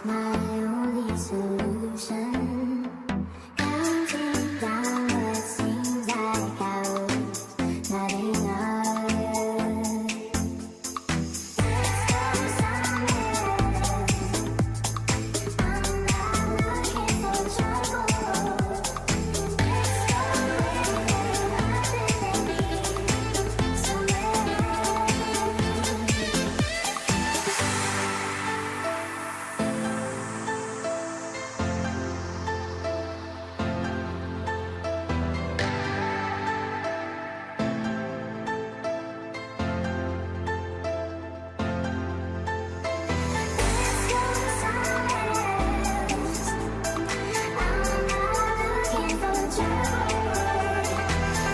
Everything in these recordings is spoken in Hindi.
my only solution. Counting down what seems like hours, not enough. Let's go somewhere. I'm not looking for trouble.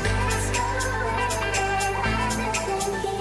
Let's go where nothing than me.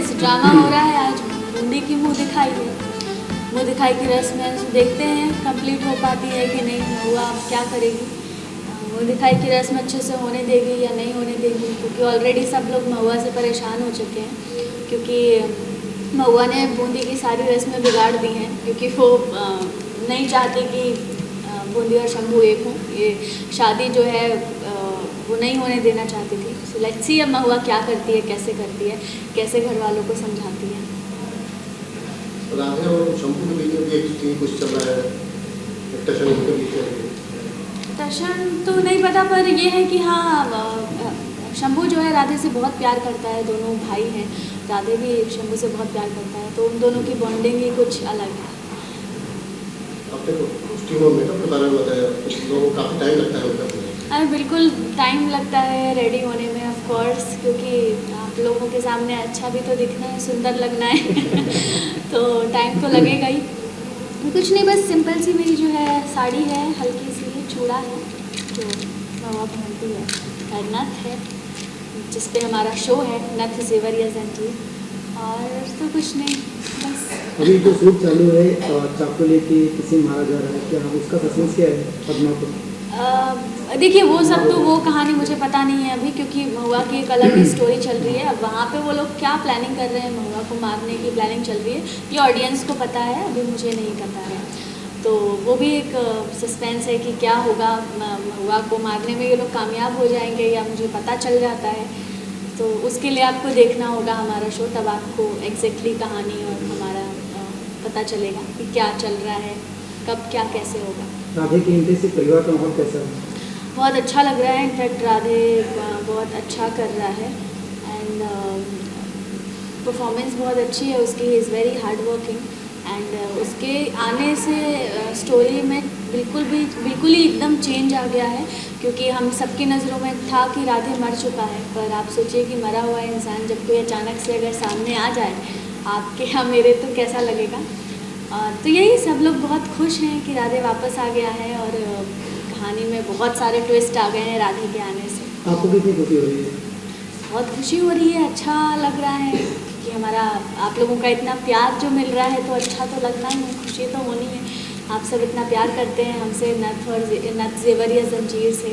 Yes, drama हो रहा है। आज बूंदी की मुँह दिखाई है। मुँह दिखाई की रस्म है, देखते हैं कंप्लीट हो पाती है कि नहीं। महुआ अब क्या करेगी, मुँह दिखाई की रस्म अच्छे से होने देगी या नहीं होने देगी, क्योंकि ऑलरेडी सब लोग महुआ से परेशान हो चुके हैं, क्योंकि महुआ ने बूंदी की सारी रस्में बिगाड़ दी हैं, क्योंकि वो नहीं चाहती कि बूंदी और शंभू एक हों। ये शादी जो है वो नहीं होने देना चाहती थी। सो लेट्स सी अब महुआ क्या करती है, कैसे करती है, कैसे घर वालों को समझाती है। राधे और शंभू के बीच में भी एक चीज कुछ चल रहा है, एक टशन उनके बीच में। टशन तो नहीं पता, पर ये है कि हाँ, शंभू जो है राधे से बहुत प्यार करता है। दोनों भाई हैं, राधे भी शंभू से बहुत प्यार करता है, तो उन दोनों की बॉन्डिंग ही कुछ अलग है। आपने कॉस्ट्यूम और मेकअप के बारे में बताया, कुछ लोगों को काफ़ी टाइम लगता है मेकअप में। अरे बिल्कुल टाइम लगता है रेडी होने में, ऑफ कोर्स, क्योंकि आप लोगों के सामने अच्छा भी तो दिखना है, सुंदर लगना है तो टाइम तो लगेगा ही। कुछ नहीं, बस सिंपल सी मेरी जो है साड़ी है, हल्की सी चूड़ा है जो महुआ पहनती है, और नथ है जिस पे हमारा शो है, नथ जेवर या जंजीर, और तो कुछ नहीं बस। अभी जो शूट चालू है चाकू लेके किसी मारा जा रहा है, क्या उसका सस्पेंस क्या है पद्मा को? देखिए वो सब तो वो कहानी मुझे पता नहीं है अभी, क्योंकि महुआ की एक अलग ही स्टोरी चल रही है। अब वहाँ पे वो लोग क्या प्लानिंग कर रहे हैं, महुआ को मारने की प्लानिंग चल रही है, ये ऑडियंस को पता है, अभी मुझे नहीं पता है। तो वो भी एक सस्पेंस है कि क्या होगा, महुआ को मारने में ये लोग कामयाब हो जाएंगे या मुझे पता चल जाता है। तो उसके लिए आपको देखना होगा हमारा शो, तब आपको एग्जैक्टली कहानी और हमारा पता चलेगा कि क्या चल रहा है, कब क्या कैसे होगा। राधे की एंट्री से परिवार का माहौल कैसा है? बहुत अच्छा लग रहा है। इनफैक्ट राधे बहुत अच्छा कर रहा है, एंड परफॉर्मेंस बहुत अच्छी है उसकी। He is very hard working, and उसके आने से स्टोरी में बिल्कुल ही एकदम चेंज आ गया है, क्योंकि हम सबकी नज़रों में था कि राधे मर चुका है। पर आप सोचिए कि मरा हुआ इंसान जब कोई अचानक से अगर सामने आ जाए आपके या मेरे, तो कैसा लगेगा। तो यही सब लोग बहुत खुश हैं कि राधे वापस आ गया है, और कहानी में बहुत सारे ट्विस्ट आ गए हैं राधे के आने से। आपको कितनी खुशी हो रही है? बहुत खुशी हो रही है, अच्छा लग रहा है कि हमारा आप लोगों का इतना प्यार जो मिल रहा है, तो अच्छा तो लगना ही है, खुशी तो होनी है। आप सब इतना प्यार करते हैं हमसे, नथ जेवर या जंजीर से,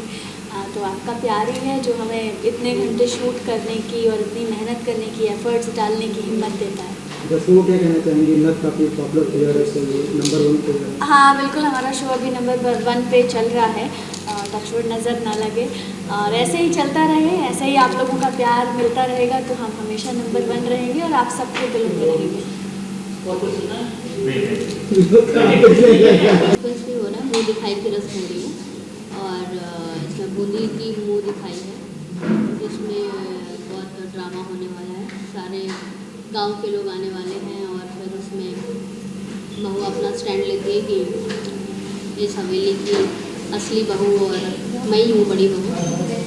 तो आपका प्यार ही है जो हमें इतने घंटे शूट करने की और इतनी मेहनत करने की, एफर्ट्स डालने की हिम्मत देता है। दर्शकों को क्या कहना चाहेंगे? नथ काफ़ी पॉपुलर प्लेयर है, नंबर 1 पे है। हाँ बिल्कुल, हमारा शो अभी नंबर 1 पे चल रहा है, टचवुड नज़र ना लगे, और ऐसे ही चलता रहे, ऐसे ही आप लोगों का प्यार मिलता रहेगा, तो हम हमेशा नंबर 1 रहेंगे और आप सबके दिलों में रहेंगे। भी हो रहा है, मुँह दिखाई की रस्म हो रही है, और इसमें बूंदी की मुँह दिखाई है, जिसमें बहुत ड्रामा होने वाला है। सारे गांव के लोग आने वाले हैं, और फिर उसमें महुआ अपना स्टैंड लेती है कि इस हवेली की असली बहू और मैं ही हूँ बड़ी बहू,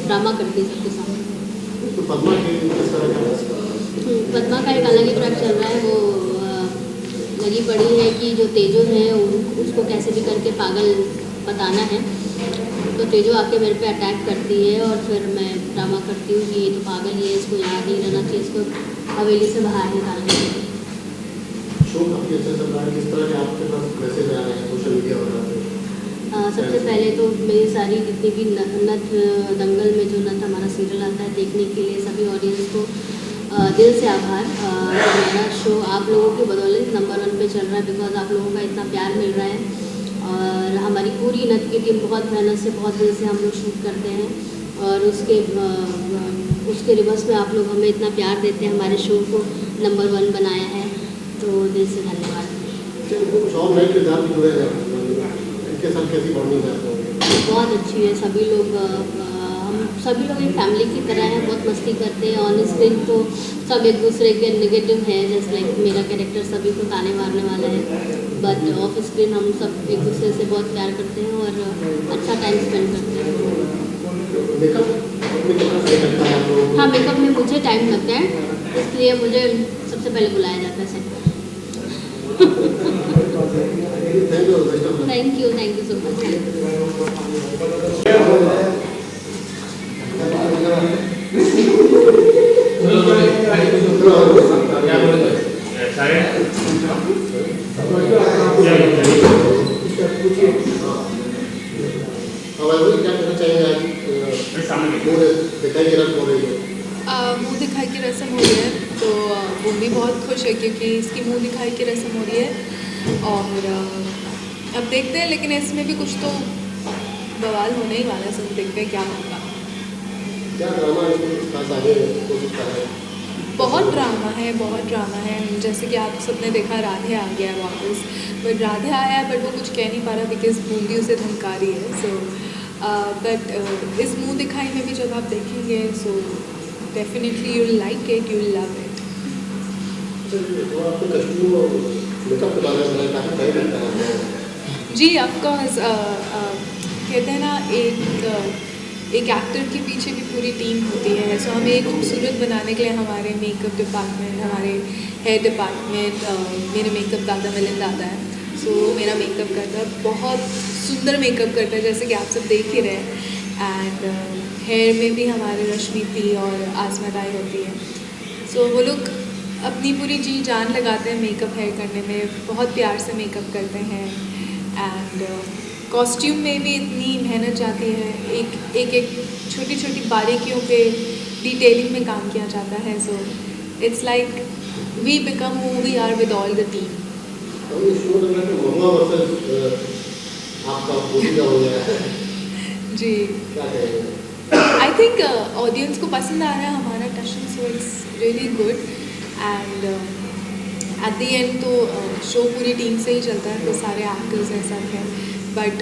ड्रामा करती है सबके सामने। तो पद्मा के किस तरह का? पद्मा का एक अलग ही ट्रैक चल रहा है। वो लगी पड़ी है कि जो तेजो है उसको कैसे भी करके पागल बताना है, तो तेजो आके मेरे पे अटैक करती है, और फिर मैं ड्रामा करती हूँ कि ये तो पागल ही है, इसको यहाँ नहीं रहना चाहिए, इसको हवेली से बाहर निकालना चाहिए। शो काफ़ी अच्छा चल रहा है, किस तरह के आपके पास मैसेज आ रहे हैं सोशल मीडिया वगैरह पे? सबसे पहले तो मेरी सारी जितनी भी नथ दंगल में जो नथ हमारा सीरियल आता है देखने के लिए सभी ऑडियंस को दिल से आभार। हमारा शो आप लोगों की बदौलत नंबर 1 पे चल रहा है, बिकॉज आप लोगों का इतना प्यार मिल रहा है, और हमारी पूरी नथ की टीम बहुत मेहनत से, बहुत दिल से हम लोग शूट करते हैं, और उसके रिवर्स में आप लोग हमें इतना प्यार देते हैं, हमारे शो को नंबर 1 बनाया है, तो दिल से धन्यवाद। कुछ और नए किरदार भी जुड़े हैं, इनके साथ कैसी बॉन्डिंग है? बहुत अच्छी है, सभी लोग हम सभी लोग एक फैमिली की तरह हैं, बहुत मस्ती करते हैं। ऑन स्क्रीन तो सब एक दूसरे के नेगेटिव हैं, जैसे लाइक मेरा कैरेक्टर सभी को ताने मारने वाला है, बट ऑफ स्क्रीन हम सब एक दूसरे से बहुत प्यार करते हैं और अच्छा टाइम स्पेंड करते हैं। हाँ, मेकअप में मुझे टाइम लगता है, इसलिए मुझे सबसे पहले बुलाया जाता है सेट पर। Thank you so much. Vaibhavi क्या कहना चाहेंगे आज पूरे दिखाई की रस्म हो रही है? मुंह दिखाई की रस्म हो रही है तो वो भी बहुत खुश है क्योंकि इसकी मुंह दिखाई की रस्म हो रही है और अब देखते हैं, लेकिन इसमें भी कुछ तो बवाल होने ही वाला है, सब देखते हैं क्या होगा। क्या ड्रामा इसमें खास आगे हो सकता है? बहुत ड्रामा है, बहुत ड्रामा है। जैसे कि आप सबने देखा राधे आ गया है वापस, बट राधे आया है बट वो कुछ कह नहीं पा रहा बिकॉज बूंदी उसे धमका रही है। सो बट इस मुंह दिखाई में भी जब आप देखेंगे so definitely you will like it, you will love it. वो आपके कस्टूम और मेकअप के बारे में काफ़ी टाइम लगता है। जी ऑफकोर्स, कहते हैं ना एक एक्टर के पीछे भी पूरी टीम होती है। सो हमें एक खूबसूरत बनाने के लिए हमारे मेकअप डिपार्टमेंट, हमारे हेयर डिपार्टमेंट, मेरे मेकअप दादा मिलिंद दादा है, सो मेरा मेकअप करता है, बहुत सुंदर मेकअप करता है जैसे कि आप सब देख ही रहे हैं। एंड हेयर में भी हमारे रश्मिति और आसमा ताई होती है। सो वो लोग अपनी पूरी जी जान लगाते हैं मेकअप हेयर करने में, बहुत प्यार से मेकअप करते हैं। एंड कॉस्ट्यूम में भी इतनी मेहनत जाती है, एक छोटी छोटी बारीकियों पे डिटेलिंग में काम किया जाता है। So it's like we become who we are with all the team. तो ये शो लग रहा है कि महुआ वर्सेस आपका बूंदी का हो गया है, जी क्या कहेंगे? आई थिंक ऑडियंस को पसंद आ रहा है हमारा टशन, so it's really good. And at the end तो शो पूरी टीम से ही चलता है, तो सारे एक्टर्स हैं, सब हैं। बट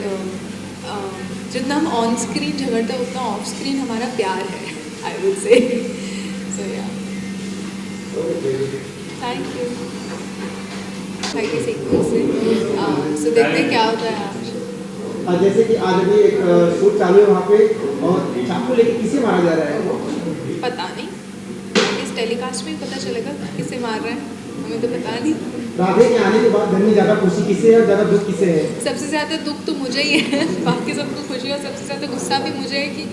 जितना हम ऑन स्क्रीन झगड़ते हैं उतना ऑफ स्क्रीन हमारा प्यार है, आई वुड से। सो या थैंक यू सीक्वेंस से। सो देखते हैं क्या होता है आज। जैसे कि आज अभी एक शूट चालू है वहाँ पे और चाकू लेके किसे मारा जा रहा है? पता नहीं, इस टेलीकास्ट में ही पता चलेगा किसे मार रहे हैं, हमें तो पता नहीं। राधे के आने के बाद घर में ज़्यादा खुशी किसे है और ज़्यादा दुख किसे है? सबसे ज़्यादा दुख तो मुझे ही है, बाकी सबको खुशी, और सबसे ज़्यादा गुस्सा भी मुझे है कि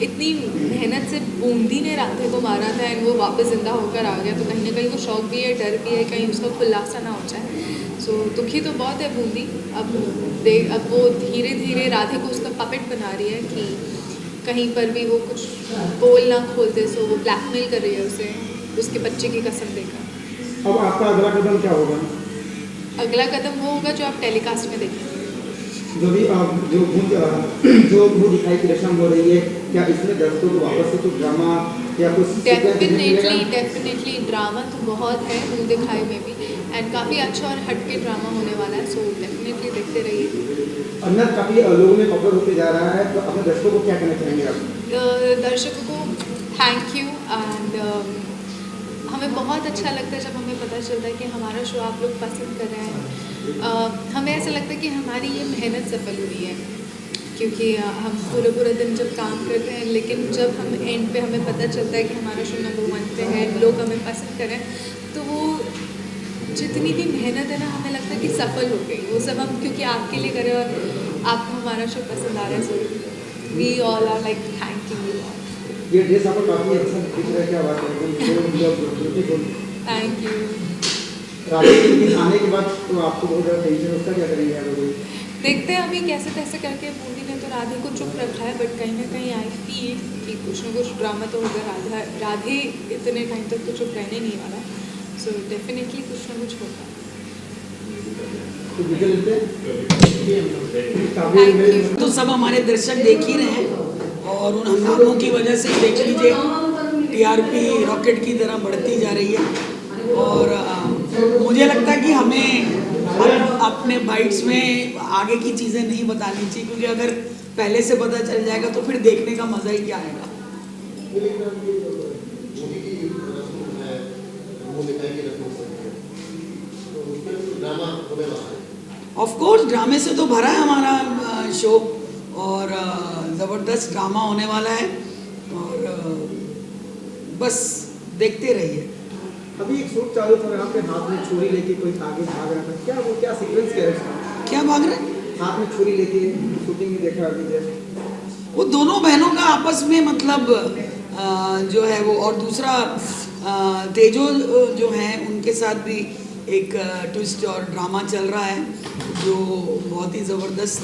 इतनी मेहनत से बूंदी ने राधे को मारा था एंड वो वापस ज़िंदा होकर आ गया, तो कहीं ना कहीं वो शौक भी है, डर भी है, कहीं उसका खुलासा ना हो जाए। सो दुखी तो बहुत है बूंदी। अब वो धीरे धीरे राधे को उसका पपेट बना रही है कि कहीं पर भी वो कुछ बोल ना खोलते, सो वो ब्लैकमेल कर रही है उसे, उसके बच्चे की कसम देकर। अब आपका अगला कदम क्या होगा? अगला कदम वो होगा जो आप टेलीकास्ट में देखेंगे। जो भी जो मुंह दिखाई की रस्म हो रही है, क्या इसमें दर्शकों को वापस से कुछ ड्रामा या कुछ डेफिनेटली ड्रामा तो बहुत है मुंह दिखाई में भी, एंड काफ़ी अच्छा और हटके ड्रामा होने वाला है। सो डेफिनेटली देखते रहिए। अन्ना काफ़ी लोगों में पॉपुलर होते जा रहा है, तो अपने दर्शकों को क्या कहना चाहेंगे आप? दर्शकों को थैंक यू। एंड हमें बहुत अच्छा लगता है जब हमें पता चलता है कि हमारा शो आप लोग पसंद कर रहे हैं। हमें ऐसा लगता है कि हमारी ये मेहनत सफल हुई है, क्योंकि हम पूरे दिन जब काम करते हैं, लेकिन जब हम एंड पे हमें पता चलता है कि हमारा शो नंबर 1 पे है, लोग हमें पसंद करें, तो वो जितनी भी मेहनत है ना, हमें लगता है कि सफल हो गई वो सब हम, क्योंकि आपके लिए करें और आपको हमारा शो पसंद आ रहा है। So we all are like thanking you all. ये ड्रेस आपको काफ़ी अच्छा दिख रहा है, क्या बात है? Thank you. राधे के दिन आने के बाद तो आपको बहुत ज़्यादा टेंशन, उसका क्या करेंगे आप लोग? देखते हैं अभी कैसे तैसे करके। बूंदी ने तो राधे को चुप रखा है, बट कहीं ना कहीं आई फील कि कुछ ना कुछ ड्रामा तो होगा। राधे इतने टाइम तक तो चुप रहने नहीं वाला। सो डेफिनेटली कुछ ना कुछ होगा। तो विजय लेते Thank you. हैं तो सब हमारे दर्शक देख ही रहे हैं, और उन हंगामों की वजह से देख लीजिए टीआरपी रॉकेट की तरह बढ़ती जा रही है। और मुझे लगता है कि हमें अपने बाइट्स में आगे की चीज़ें नहीं बतानी चाहिए, क्योंकि अगर पहले से पता चल जाएगा तो फिर देखने का मज़ा ही क्या आएगा। ऑफ कोर्स ड्रामे से तो भरा है हमारा शो, और ज़बरदस्त ड्रामा होने वाला है, और बस देखते रहिए। अभी एक शूट चालू था, आपके हाथ में छुरी लेके कोई आगे भाग रहा था, क्या वो क्या सीक्वेंस क्या है उसका? क्या भाग रहे हैं? हाथ में छुरी लेके शूटिंग में देखा अभी जैसे वो दोनों बहनों का आपस में मतलब जो है वो, और दूसरा तेजो जो हैं उनके साथ भी एक ट्विस्ट और ड्रामा चल रहा है जो बहुत ही ज़बरदस्त,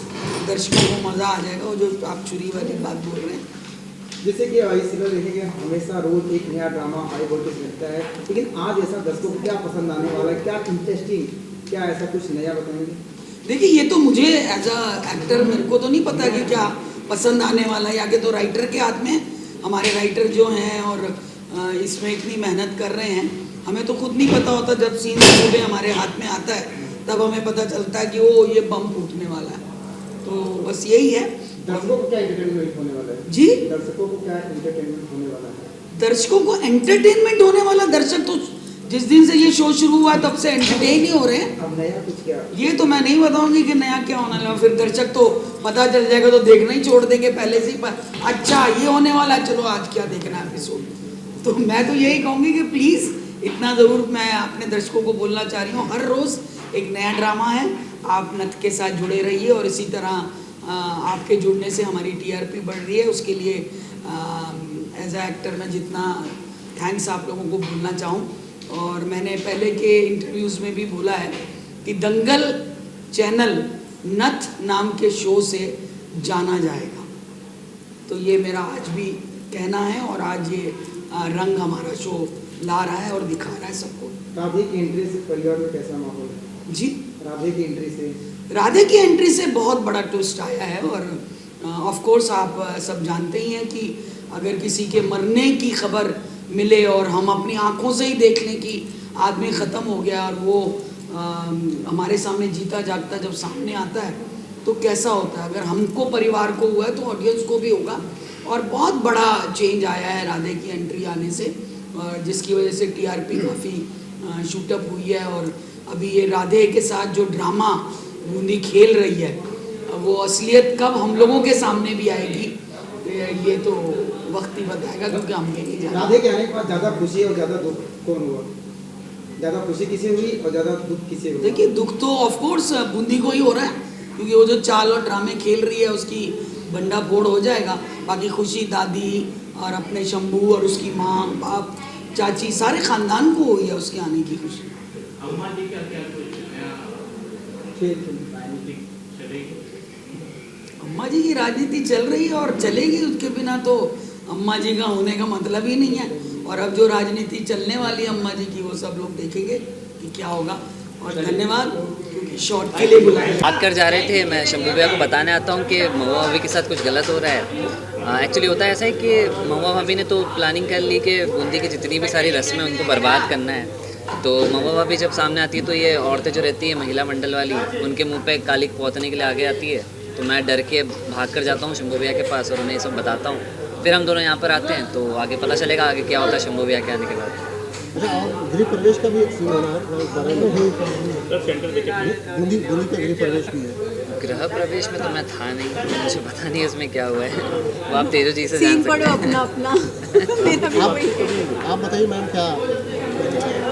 दर्शकों को मज़ा आ जाएगा। और जो आप चुरी वाली बात बोल रहे हैं, जैसे कि इस सीरियल देखेंगे हमेशा रोज एक नया ड्रामा हाई वोल्टेज मिलता है, लेकिन आज ऐसा दर्शकों को क्या पसंद आने वाला है, क्या इंटरेस्टिंग, क्या ऐसा कुछ नया बताएंगे? देखिए ये तो मुझे एज अ एक्टर मेरे को तो नहीं पता कि क्या पसंद आने वाला है, आगे तो राइटर के हाथ में। हमारे राइटर जो हैं और इसमें इतनी मेहनत कर रहे हैं, हमें तो खुद नहीं पता होता। जब सीन सुबह हमारे हाथ में आता है तब हमें पता चलता है कि वो ये बम फूटने वाला है। तो बस यही है। दर्शकों को क्या एंटरटेनमेंट होने वाला है जी, दर्शकों को क्या एंटरटेनमेंट होने वाला है? दर्शकों को एंटरटेनमेंट होने वाला, दर्शक तो जिस दिन से ये शो शुरू हुआ है तब से एंटरटेन ही हो रहे हैं। अब नया कुछ क्या? ये तो मैं नहीं बताऊंगी कि नया क्या होने वाला, फिर दर्शक तो पता चल जाएगा तो देखना ही छोड़ देंगे पहले से ही। अच्छा ये होने वाला है, चलो आज क्या देखना है एपिसोड। तो मैं तो यही कहूँगी कि प्लीज़ इतना ज़रूर मैं अपने दर्शकों को बोलना चाह रही हूँ, हर रोज़ एक नया ड्रामा है, आप नथ के साथ जुड़े रहिए। और इसी तरह आपके जुड़ने से हमारी टीआरपी बढ़ रही है, उसके लिए एज अ एक्टर मैं जितना थैंक्स आप लोगों को बोलना चाहूँ। और मैंने पहले के इंटरव्यूज़ में भी बोला है कि दंगल चैनल नथ नाम के शो से जाना जाएगा। तो ये मेरा आज भी कहना है और आज ये रंग हमारा शो ला रहा है और दिखा रहा है सबको। राधे की एंट्री से परिवार में कैसा माहौल है? जी, राधे की एंट्री से राधे की एंट्री से बहुत बड़ा ट्विस्ट आया है। और ऑफ कोर्स आप सब जानते ही हैं कि अगर किसी के मरने की खबर मिले और हम अपनी आंखों से ही देख लें कि आदमी ख़त्म हो गया और वो हमारे सामने जीता जागता जब सामने आता है तो कैसा होता है। अगर हमको परिवार को हुआ है तो ऑडियंस को भी होगा। और बहुत बड़ा चेंज आया है राधे की एंट्री आने से, और जिसकी वजह से टीआरपी काफ़ी शूटअप हुई है। और अभी ये राधे के साथ जो ड्रामा बूंदी खेल रही है, वो असलियत कब हम लोगों के सामने भी आएगी ये तो वक्त ही बताएगा, क्योंकि हम नहीं जानते। राधे के आने के बाद ज़्यादा खुशी और ज़्यादा दुख कौन हुआ? ज़्यादा खुशी किसे हुई और ज़्यादा दुख किसे हुआ? देखिए दुख तो ऑफ कोर्स बूंदी को ही हो रहा है, क्योंकि वो जो चाल और ड्रामे खेल रही है उसकी बंडा फोड़ हो जाएगा। बाकी खुशी दादी और अपने शंभू और उसकी माँ बाप चाची सारे खानदान को हुई है उसके आने की खुशी। अम्मा जी का क्या कुछ नया राजनीतिक चलेगी? अम्मा जी की राजनीति चल रही है और चलेगी, उसके बिना तो अम्मा जी का होने का मतलब ही नहीं है। और अब जो राजनीति चलने वाली है अम्मा जी की, वो सब लोग देखेंगे कि क्या होगा। और धन्यवाद, क्योंकि शॉर्ट के लिए बुलाया। बात कर जा रहे थे, मैं शंभू भैया को बताने आता हूँ कि महुआ भाभी के साथ कुछ गलत हो रहा है। एक्चुअली होता है ऐसा है कि महुआ भाभी ने तो प्लानिंग कर ली कि बूंदी की जितनी भी सारी रस्में उनको बर्बाद करना है। तो महुआ भाभी जब सामने आती है तो ये औरतें जो रहती है महिला मंडल वाली, उनके मुंह पे कालिक पोतने के लिए आगे आती है। तो मैं डर के भाग कर जाता हूँ शंभू भैया के पास और उन्हें ये सब बताता हूँ। फिर हम दोनों यहाँ पर आते हैं तो आगे पता चलेगा आगे क्या होता है शंभू भैया के आने के बाद। अच्छा, और गृह प्रवेश का भी एक सीन होना है, उस बारे में बूंदी का गृह प्रवेश भी है। गृह प्रवेश में तो मैं था नहीं, मुझे पता नहीं इसमें क्या हुआ है। वो आप तेजो जी से सीन जान पढ़ो सकते हैं। अपना मेरा भी वही आप बताइए मैम क्या?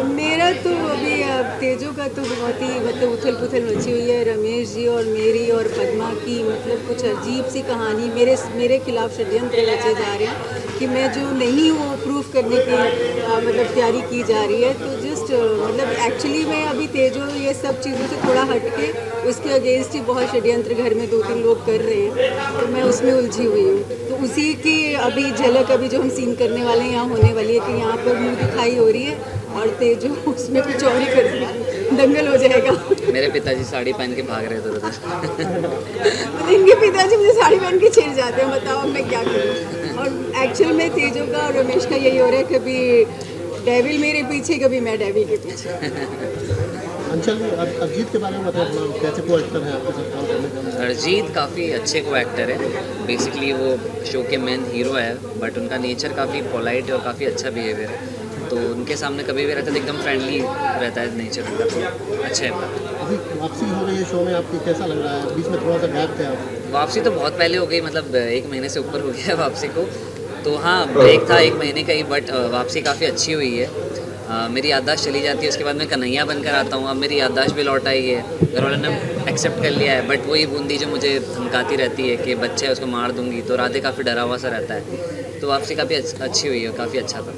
मेरा तो अभी तेजो का तो बहुत ही मतलब उथल पुथल मची हुई है। रमेश जी और मेरी और पद्मा की मतलब कुछ अजीब सी कहानी मेरे खिलाफ षड्यंत्र रचे जा रहे हैं कि मैं जो नहीं हूँ प्रूफ करने की मतलब तैयारी की जा रही है। तो जस्ट मतलब एक्चुअली मैं अभी तेजो ये सब चीज़ों से थोड़ा हट के उसके अगेंस्ट ही बहुत षड्यंत्र घर में 2-3 लोग कर रहे हैं, तो मैं उसमें उलझी हुई हूँ। तो उसी की अभी झलक अभी जो हम सीन करने वाले हैं यहाँ होने वाली है कि यहाँ पर मुँह दिखाई हो रही है और तेजो उसमें कुछ और ही कर रही है, दंगल हो जाएगा। मेरे पिताजी साड़ी पहन के भाग रहे थे उधर। इनके पिताजी मुझे साड़ी पहन के छिड़ जाते हैं, बताओ मैं क्या करूँ। और एक्चुअल में तेजो का और रमेश का यही हो रहा है, कभी डेविल मेरे पीछे कभी मैं डेविल के पीछे। अंचल अरिजीत के बारे में बताएं थोड़ा, कैसे को एक्टर है आपके साथ काम करने का? अरिजीत काफ़ी अच्छे को एक्टर है। बेसिकली वो शो के मेन हीरो है, बट उनका नेचर काफ़ी पोलाइट है और काफ़ी अच्छा बिहेवियर है। तो उनके सामने कभी भी रहता है तो एकदम फ्रेंडली रहता है नेचर उनका, तो अच्छा है। अभी वापसी हो रही है शो में आपकी, कैसा लग रहा है? बीच में थोड़ा सा गैप थे आप। वापसी तो बहुत पहले हो गई, मतलब 1 महीने से ऊपर हो गया है वापसी को। तो हाँ ब्रेक था 1 महीने का ही, बट वापसी काफ़ी अच्छी हुई है। मेरी याददाश्त चली जाती है, उसके बाद मैं कन्हैया बनकर आता हूँ। अब मेरी याददाश्त भी लौट आई है, घर वालों ने एक्सेप्ट कर लिया है। बट वही बूंदी जो मुझे धमकाती रहती है कि बच्चा है उसको मार दूंगी, तो राधे काफ़ी डरा हुआ सा रहता है। तो वापसी काफ़ी अच्छी हुई है, काफ़ी अच्छा था।